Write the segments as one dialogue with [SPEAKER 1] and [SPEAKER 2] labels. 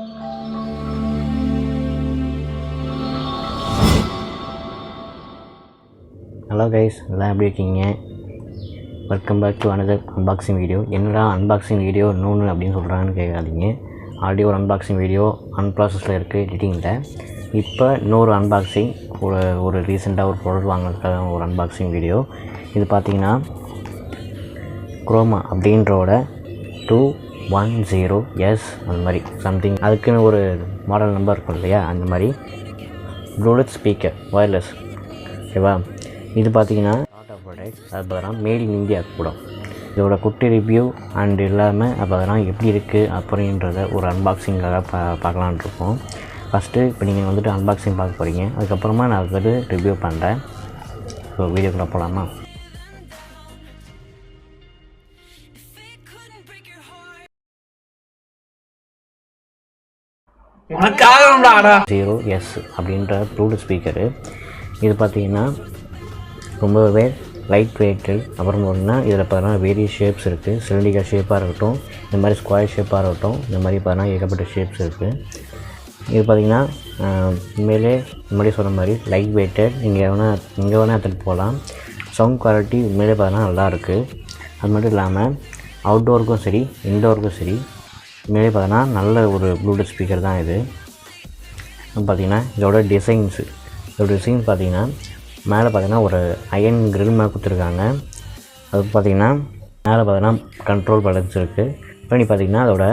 [SPEAKER 1] Hello guys, எல்லாம் எப்படி இருக்கீங்க? Welcome back to another unboxing video. என்னடா அன்பாக்சிங் வீடியோ இன்னொன்று அப்படின்னு சொல்கிறாங்கன்னு கேட்காதீங்க. ஆல்ரெடி ஒரு அன்பாக்சிங் வீடியோ அன்ப்ராசஸில் இருக்குது எடிட்டிங்கில். இப்போ இன்னொரு அன்பாக்சிங், ஒரு ரீசெண்டாக ஒரு ப்ராடக்ட் வாங்கினதுக்காக ஒரு அன்பாக்சிங் வீடியோ. இது பார்த்திங்கன்னா குரோமா அப்படின்றோட 210S அந்த மாதிரி சம்திங், அதுக்குன்னு ஒரு மாடல் நம்பர் இருக்கும் இல்லையா, அந்த மாதிரி ப்ளூடூத் ஸ்பீக்கர் ஒயர்லெஸ். ஓகேவா? இது பார்த்திங்கன்னா டாட்டா ப்ராடக்ட். அது பார்த்தீங்கன்னா மேட் இன் இந்தியா கூட. இதோட குட்டி ரிவ்யூ அண்ட் எல்லாமே பார்த்தீங்கன்னா எப்படி இருக்குது அப்படின்றத ஒரு அன்பாக்சிங்காக பார்க்கலான் இருக்கோம். ஃபஸ்ட்டு இப்போ நீங்கள் வந்துட்டு அன்பாக்சிங் பார்க்க போகிறீங்க, அதுக்கப்புறமா நான் வந்து ரிவ்யூ பண்ணுறேன். ஸோ வீடியோக்குள்ளே போகலாமா? எஸ் அப்படின்ற ப்ளூடூத் ஸ்பீக்கரு. இது பார்த்திங்கன்னா ரொம்பவே லைட் வெயிட்டு. அப்புறம் பார்த்தீங்கன்னா இதில் பார்த்தீங்கன்னா வேரியஸ் ஷேப்ஸ் இருக்குது. சிலிண்டிக்கல் ஷேப்பாக இருக்கட்டும், இந்த மாதிரி ஸ்கொயர் ஷேப்பாக இருக்கட்டும், இந்த மாதிரி பார்த்தீங்கன்னா ஏகப்பட்ட ஷேப்ஸ் இருக்குது. இது பார்த்திங்கன்னா உண்மையிலே முன்னாடி சொன்ன மாதிரி லைட் வெயிட்டட். நீங்கள் எங்கே வேணால் எடுத்துகிட்டு போகலாம். சவுண்ட் குவாலிட்டி உண்மையிலே பார்த்தீங்கன்னா நல்லாயிருக்கு. அது மட்டும் இல்லாமல் அவுட்டோருக்கும் சரி இன்டோருக்கும் சரி உண்மையிலே பார்த்தீங்கன்னா நல்ல ஒரு ப்ளூடூத் ஸ்பீக்கர் தான் இது. பார்த்திங்கன்னா இதோட டிசைன்ஸ் பார்த்திங்கன்னா மேலே பார்த்திங்கன்னா ஒரு அயன் கிரில் மேலே கொடுத்துருக்காங்க. அது பார்த்திங்கன்னா மேலே பார்த்திங்கன்னா கண்ட்ரோல் பட்டன்ஸ் இருக்குது. பின்னாடி பார்த்திங்கன்னா அதோட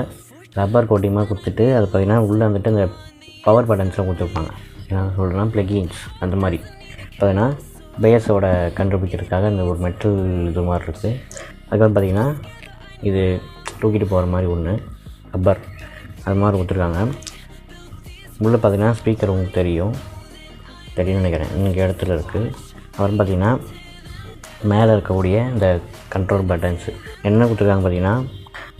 [SPEAKER 1] ரப்பர் கோட்டிங்காக கொடுத்துட்டு அது பார்த்திங்கன்னா உள்ளே வந்துட்டு அந்த பவர் பட்டன்ஸ்லாம் கொடுத்துருப்பாங்க. என்ன சொல்கிறேன்னா ப்ளகின்ஸ் அந்த மாதிரி பார்த்திங்கன்னா பேஸோட கண்டுபிடிக்கிறதுக்காக இந்த ஒரு மெட்டல் இது மாதிரி இருக்குது. அதுக்கப்புறம் பார்த்திங்கன்னா இது தூக்கிட்டு போகிற மாதிரி ஒன்று ரப்பர் அது மாதிரி கொடுத்துருக்காங்க. உள்ளே பார்த்திங்கன்னா ஸ்பீக்கர் உங்களுக்கு தெரியும்னு நினைக்கிறேன், இங்கே இடத்துல இருக்குது. அப்புறம் பார்த்திங்கன்னா மேலே இருக்கக்கூடிய இந்த கண்ட்ரோல் பட்டன்ஸு என்ன கொடுத்துருக்காங்க பார்த்திங்கன்னா,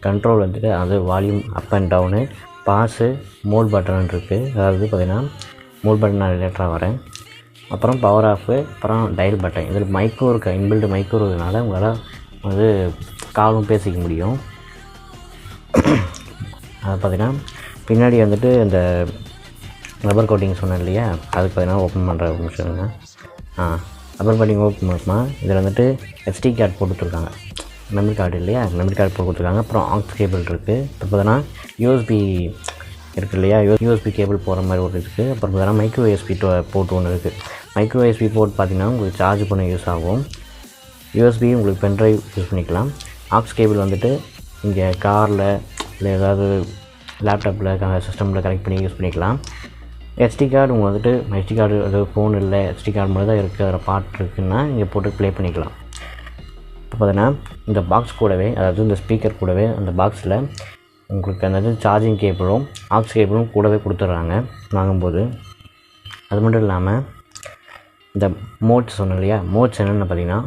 [SPEAKER 1] கண்ட்ரோல் வந்துட்டு அது volume up and down, pause, mode button இருக்குது. அதாவது பார்த்திங்கன்னா மோட் பட்டன் நான் ரிலேட்டராக வரேன். அப்புறம் பவர் ஆஃபு, அப்புறம் டயல் பட்டன். இதில் மைக்ரோ இருக்க இன்பில்டு மைக்ரோ இருக்கிறதுனால உங்களால் வந்து காலும் பேசிக்க முடியும். அது பார்த்திங்கன்னா பின்னாடி வந்துட்டு இந்த ரப்பர் கோட்டிங் சொன்னேன் இல்லையா, அதுக்கு பார்த்தீங்கன்னா ஓப்பன் பண்ணுற ஒரு விஷயங்க. ரப்பர் கோட்டிங் ஓப்பன் பண்ணோம்னா இதில் வந்துட்டு எஸ்டி கார்டு போட்டு கொடுத்துருக்காங்க. மெமரி கார்டு இல்லையா, மெமரி கார்டு போட்டு கொடுத்துருக்காங்க. அப்புறம் ஆக்ஸ் கேபிள் இருக்குது. இப்போ பார்த்தீங்கன்னா யூஎஸ்பி இருக்குது இல்லையா, யூஎஸ்பி கேபிள் போகிற மாதிரி ஒரு இருக்குது. அப்புறம் பார்த்தீங்கன்னா மைக்ரோ யூஎஸ்பி போர்ட் ஒன்று இருக்குது. மைக்ரோ யூஎஸ்பி போர்ட் பார்த்திங்கன்னா உங்களுக்கு சார்ஜ் பண்ண யூஸ் ஆகும். யூஎஸ்பி உங்களுக்கு பென்ட்ரைவ் யூஸ் பண்ணிக்கலாம். ஆக்ஸ் கேபிள் வந்துட்டு இங்கே காரில் இல்லை ஏதாவது லேப்டாப்பில் சிஸ்டமில் கனெக்ட் பண்ணி யூஸ் பண்ணிக்கலாம். எஸ்டி கார்டு உங்களுக்கு வந்துட்டு எஸ்டி கார்டு அது ஃபோன் இல்லை, எஸ்டி கார்டு மாதிரி தான் இருக்குது, அதில் பாட்டு இருக்குதுன்னா இங்கே போட்டு ப்ளே பண்ணிக்கலாம். இப்போ பார்த்தீங்கன்னா இந்த பாக்ஸ் கூடவே, அதாவது இந்த ஸ்பீக்கர் கூடவே அந்த பாக்ஸில் உங்களுக்கு அந்த சார்ஜிங் கேபிளும் ஆக்ஸ் கேபிளும் கூடவே கொடுத்துட்றாங்க வாங்கும்போது. அது மட்டும் இல்லாமல் இந்த மோட்ஸ் சொன்னேன் இல்லையா, மோட்ஸ் என்னென்னு பார்த்தீங்கன்னா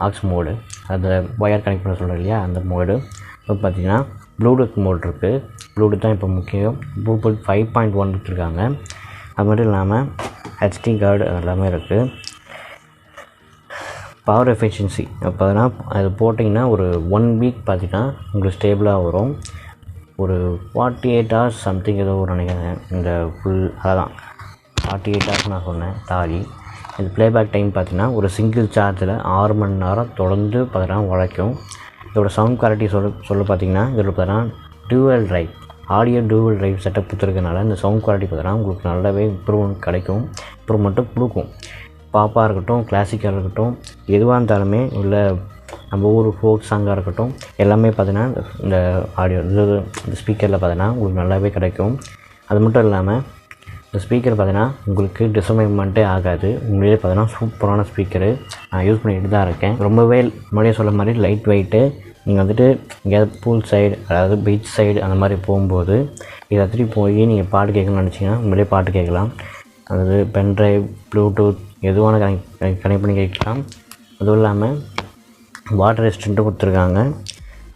[SPEAKER 1] ஆக்ஸ் மோடு, அந்த ஒயர் கனெக்ட் பண்ண சொல்கிறேன் இல்லையா அந்த மோடு. இப்போ பார்த்தீங்கன்னா ப்ளூடூத் மோட் இருக்குது. ப்ளூடூத் தான் இப்போ முக்கியம். ப்ளூடூத் 5.1 கொடுத்துருக்காங்க. அது மட்டும் இல்லாமல் ஹெச்டி கார்டு எல்லாமே இருக்குது. பவர் எஃபிஷியன்சி அப்போனா அது போட்டிங்கன்னா ஒரு 1 வீக் பார்த்திங்கன்னா உங்களுக்கு ஸ்டேபிளாக வரும். ஒரு 48 hours சம்திங் ஏதோ ஒரு நினைக்கிறேன். இந்த ஃபுல் அதான் 48 hours நான் சொன்னேன் சாரி. இது ப்ளேபேக் டைம் பார்த்திங்கன்னா ஒரு சிங்கிள் சார்ஜில் 6 மணி நேரம் தொடர்ந்து பார்த்திங்கன்னா உழைக்கும். இதோட சவுண்ட் குவாலிட்டி சொல்ல பார்த்திங்கன்னா இதில் பார்த்தீங்கன்னா dual drive, audio dual drive setup கொடுத்துருக்கனால இந்த சவுண்ட் குவாலிட்டி பார்த்தீங்கன்னா உங்களுக்கு நல்லாவே இம்ப்ரூவ்மெண்ட்டும் கொடுக்கும். பாப்பாக இருக்கட்டும், கிளாசிக்காக இருக்கட்டும், எதுவாக இருந்தாலுமே இல்லை நம்ம ஊர் ஃபோக் சாங்காக இருக்கட்டும், எல்லாமே பார்த்திங்கன்னா இந்த ஆடியோ இந்த ஸ்பீக்கரில் பார்த்திங்கன்னா உங்களுக்கு நல்லாவே கிடைக்கும். அது மட்டும் இல்லாமல் இந்த ஸ்பீக்கர் பார்த்திங்கன்னா உங்களுக்கு டிசப்பாயின்மெண்ட்டே ஆகாது. உண்மையிலே பார்த்திங்கன்னா சூப்பரான ஸ்பீக்கரு. நான் யூஸ் பண்ணிகிட்டு தான் இருக்கேன். ரொம்பவே முன்னாடியே சொல்ல மாதிரி லைட் வெயிட்டு. நீங்கள் வந்துட்டு எங்கேயாவது பூல் சைடு, அதாவது பீச் சைடு அந்த மாதிரி போகும்போது இதை எடுத்துகிட்டு போய் நீங்கள் பாட்டு கேட்கணும்னு நினச்சிங்கன்னா உண்மையிலே பாட்டு கேட்கலாம். அதாவது பென்ட்ரைவ், ப்ளூடூத் எதுவான கனெக்ட் பண்ணி கேட்கலாம். அதுவும் இல்லாமல் வாட்டர் ரெசிஸ்டண்ட்டும் கொடுத்துருக்காங்க.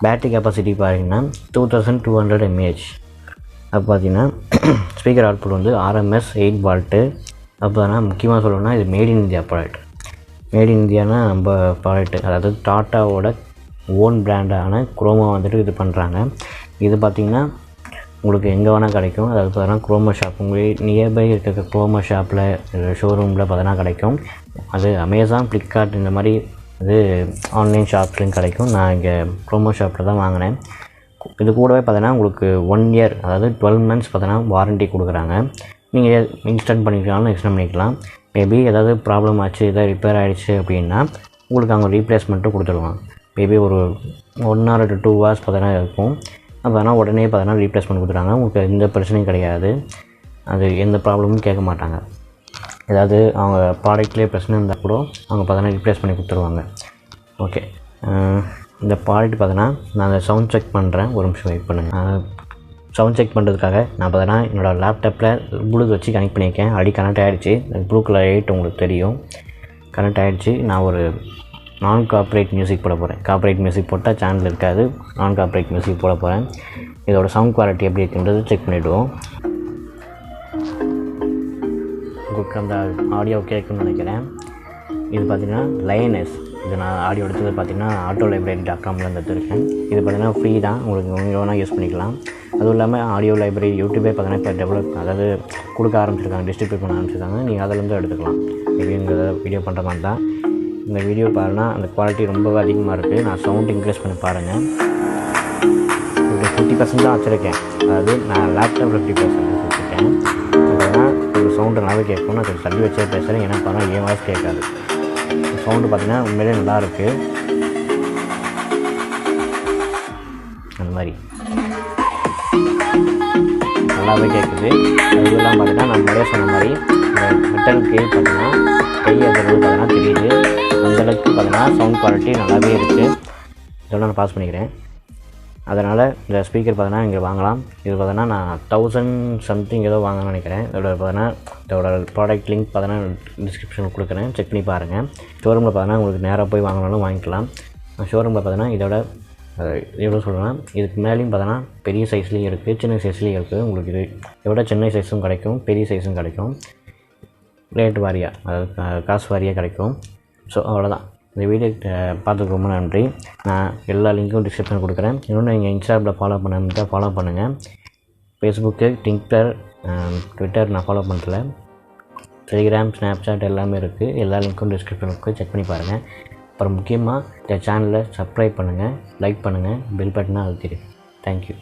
[SPEAKER 1] பேட்டரி கெப்பாசிட்டி பார்த்தீங்கன்னா 2200 mAh. அப்போ பார்த்தீங்கன்னா ஸ்பீக்கர் அவுட்புட் வந்து RMS 8 வால்ட்டு. அப்போ முக்கியமாக சொல்லணும்னா இது made in India product. Made in Indiana நம்ம ப்ராடக்ட்டு, அதாவது டாட்டாவோட ஓன் பிராண்டான குரோமா வந்துட்டு இது பண்ணுறாங்க. இது பார்த்திங்கன்னா உங்களுக்கு எங்கே வேணால் கிடைக்கும். அதாவது பார்த்தீங்கன்னா குரோமா ஷாப் உங்களுக்கு நியர்பை இருக்க குரோமா ஷாப்பில் ஷோரூமில் பார்த்தீங்கன்னா கிடைக்கும். அது அமேசான், ஃப்ளிப்கார்ட் இந்த மாதிரி இது ஆன்லைன் ஷாப்ஸ்லையும் கிடைக்கும். நான் இங்கே குரோமா ஷாப்பில் தான் வாங்கினேன். இது கூடவே பார்த்தீங்கன்னா உங்களுக்கு 1 இயர் அதாவது 12 months பார்த்தீங்கன்னா வாரண்ட்டி கொடுக்குறாங்க. நீங்கள் இன்ஸ்டால் பண்ணிக்கலாம், எக்ஸ்டெண்ட் பண்ணிக்கலாம். மேபி ஏதாவது ப்ராப்ளம் ஆச்சு, எதாவது ரிப்பேர் ஆகிடுச்சு அப்படின்னா உங்களுக்கு அவங்க ரீப்ளேஸ்மெண்ட்டும் கொடுத்துருவாங்க. மேபி ஒரு 1 hour to 2 hours பார்த்தீங்கன்னா இருக்கும். அப்போனா உடனே பார்த்தீங்கன்னா ரீப்ளேஸ்மெண்ட் கொடுத்துட்டாங்க. உங்களுக்கு எந்த பிரச்சனையும் கிடையாது. அது எந்த ப்ராப்ளமும் கேட்க மாட்டாங்க. ஏதாவது அவங்க ப்ராடக்ட்லேயே பிரச்சனை இருந்தால் கூட அவங்க பார்த்தீங்கன்னா ரீப்ளேஸ் பண்ணி கொடுத்துருவாங்க. ஓகே, இந்த ப்ராடக்ட் பார்த்தீங்கன்னா நான் அதை சவுண்ட் செக் பண்ணுறேன். ஒரு நிமிஷம் வெயிட் பண்ணுங்கள். சவுண்ட் செக் பண்ணுறதுக்காக நான் பார்த்தீங்கன்னா என்னோடய லேப்டாப்பில் ப்ளூடூத் வச்சு கனெக்ட் பண்ணியிருக்கேன். ஆல்ரெடி கனெக்ட் ஆகிடுச்சு. ப்ளூ கலர் லைட் உங்களுக்கு தெரியும், கனெக்ட் ஆகிடுச்சு. நான் ஒரு நான் காப்பரேட் மியூசிக் போட போகிறேன். காப்பரேட் மியூசிக் போட்டால் சேனல் இருக்காது. நான் காப்பரேட் மியூசிக் போட போகிறேன். இதோட சவுண்ட் குவாலிட்டி எப்படி இருக்குன்றது செக் பண்ணிவிடுவோம். உங்களுக்கு அந்த ஆடியோ கேட்குன்னு நினைக்கிறேன். இது பார்த்திங்கன்னா லயனஸ். இது நான் ஆடியோ எடுத்தது பார்த்திங்கன்னா autolibrary.com எடுத்துருக்கேன். இது பார்த்திங்கன்னா ஃப்ரீ தான், உங்களுக்கு நீங்கள் வேணால் யூஸ் பண்ணிக்கலாம். அதுவும் இல்லாமல் ஆடியோ லைப்ரரி யூடியூபே பார்த்திங்கன்னா இப்போ டெவலப் அதாவது கொடுக்க ஆரம்பிச்சிருக்காங்க, டிஸ்ட்ரிபியூட் பண்ண ஆரம்பிச்சிருக்காங்க. நீங்கள் அதிலேருந்து எடுத்துக்கலாம். மேபி இந்த வீடியோ பண்ணுற மாதிரி தான். இந்த வீடியோ பாருன்னா அந்த குவாலிட்டி ரொம்பவே அதிகமாக இருக்குது. நான் சவுண்ட் இன்க்ரீஸ் பண்ணி பாருங்கள். இது 50% தான் வச்சுருக்கேன். அதாவது நான் லேப்டாப்பில் 50% வச்சுருக்கேன். அப்படின்னா ஒரு சவுண்டு நல்லாவே கேட்கும். நான் கொஞ்சம் தள்ளி வச்சே பேசுகிறேன். ஏன்னா பாருங்கள் என் வாய்ஸ் கேட்காது. சவுண்டு பார்த்திங்கன்னா உண்மையிலே நல்லாயிருக்கு. அந்த மாதிரி நல்லாவே கேட்குது. இதெல்லாம் பார்த்திங்கன்னா நான் முன்னாடியே சொன்ன மாதிரி இந்த மெட்டலுக்கு பார்த்திங்கன்னா கை அதிர்வு பார்த்திங்கன்னா தெரியுது. அந்தளவுக்கு பார்த்திங்கன்னா சவுண்ட் குவாலிட்டி நல்லாவே இருக்குது. இதோட நான் பாஸ் பண்ணிக்கிறேன். அதனால் இந்த ஸ்பீக்கர் பார்த்திங்கன்னா இங்கே வாங்கலாம். இது பார்த்திங்கன்னா நான் 1000 something ஏதோ வாங்கணும்னு நினைக்கிறேன். இதோட ப்ராடக்ட் லிங்க் பார்த்திங்கன்னா டிஸ்கிரிப்ஷனில் கொடுக்குறேன், செக் பண்ணி பாருங்கள். ஷோரூமில் பார்த்திங்கன்னா உங்களுக்கு நேராக போய் வாங்கினாலும் வாங்கிக்கலாம். ஷோரூமில் பார்த்திங்கன்னா இதோட எவ்வளோ சொல்கிறேன்னா இதுக்கு மேலேயும் பார்த்தோன்னா பெரிய சைஸ்லேயும் இருக்குது, சின்ன சைஸ்லேயும் இருக்குது. உங்களுக்கு இதோட சின்ன சைஸும் கிடைக்கும், பெரிய சைஸும் கிடைக்கும். ரேட் வாரியாக அதாவது காசு வாரியாக கிடைக்கும். ஸோ அவ்வளோதான். இந்த வீடியோ பார்த்துக்கு ரொம்ப நன்றி. நான் எல்லா லிங்க்கும் டிஸ்கிரிப்ஷனில் கொடுக்குறேன். இன்னொன்று நீங்கள் இன்ஸ்டாகிராமில் ஃபாலோ பண்ண ஃபாலோ பண்ணுங்கள். ஃபேஸ்புக்கு, ட்விட்டர் நான் ஃபாலோ பண்ணுறல. டெலிகிராம், ஸ்னாப்சாட் எல்லாமே இருக்குது. எல்லா லிங்க்கும் டிஸ்கிரிப்ஷனுக்கு செக் பண்ணி பாருங்கள். அப்புறம் முக்கியமாக இந்த சேனலை சப்ஸ்கிரைப் பண்ணுங்கள், லைக் பண்ணுங்கள், பெல் பட்டனை அழுத்திடுங்க. தேங்க்யூ.